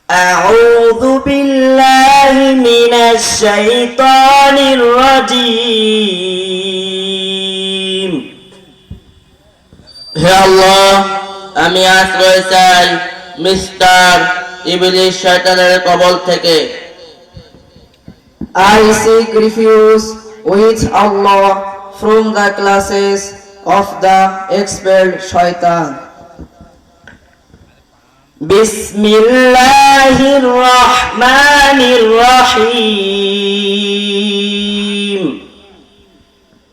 أعوذ بالله من الشيطان الرجيم হে আল্লাহ, আমি আশ্রয় চাই মিস্টার ইবলিস শয়তানের কবল থেকে। I seek refuge with Allah from the classes of the expelled shaitan. বিসমিল্লাহির রহমানির রহিম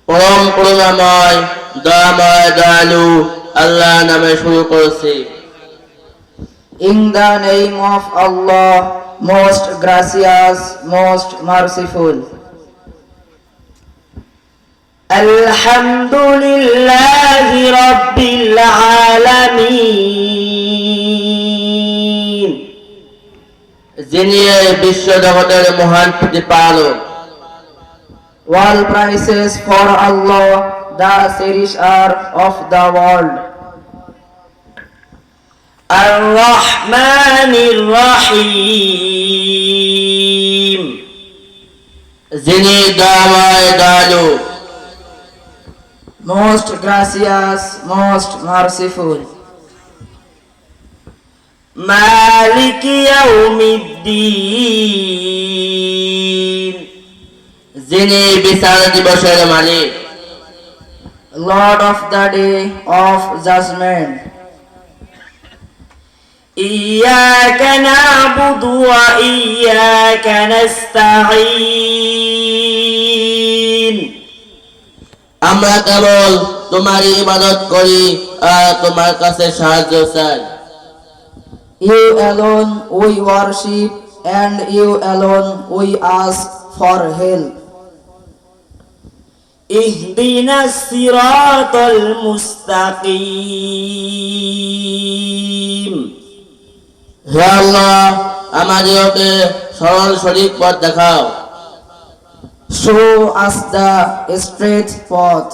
পরম করুণাময় দয়াময় দয়ালু আল্লাহর নামে শুরু করছি। In the name of Allah, most gracious, most merciful. আলহামদুলিল্লাহি রাব্বিল আলামিন যিনি এই বিশ্ব জগতের মহান প্রতিপালক। All praises for Allah, the cherisher of the world. আর রহমানির রহিম যিনি দয়াময় দয়ালু। Most gracious, most merciful. মালিক ইয়াউমিদ্দিন যিনি বিচার দিবসের মালিক। Lord of the day of judgment. ইয়্যাকা না'বুদু ওয়া ইয়্যাকা নাস্তাঈন আমরা কেবল তোমারই ইবাদত করি আর তোমার কাছে সাহায্য চাই। You alone we worship and you alone we ask for help. ইহদিনাস সিরাতাল মুস্তাকিম হে আল্লাহ, আমাদেরকে সরল সঠিক পথ দেখাও। Show us the straight path.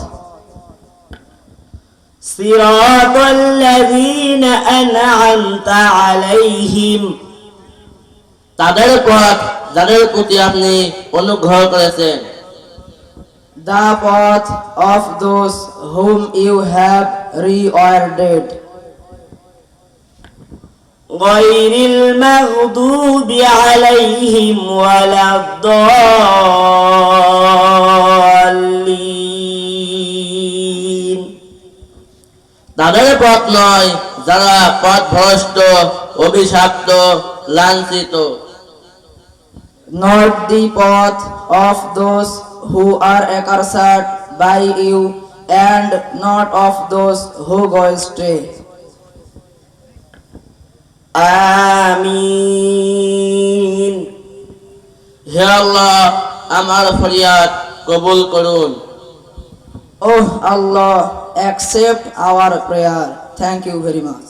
সিরাতাল্লাযীনা আন'আমতা আলাইহিম তাদের পথ যাদের প্রতি আপনি অনুগ্রহ করেছেন। The path of those whom you have rewarded. গায়রিল মাগদুবি আলাইহিম ওয়ালাদ-দাল্লিন তাদের পথ নয় যারা পথভ্রষ্ট, অভিশপ্ত, লাঞ্ছিত। Not the path of those who are accursed by you, and not of those who go astray. আমিন হে আল্লাহ, আমার ফরিয়াদ কবুল করুন। Oh Allah, accept our prayer. Thank you very much.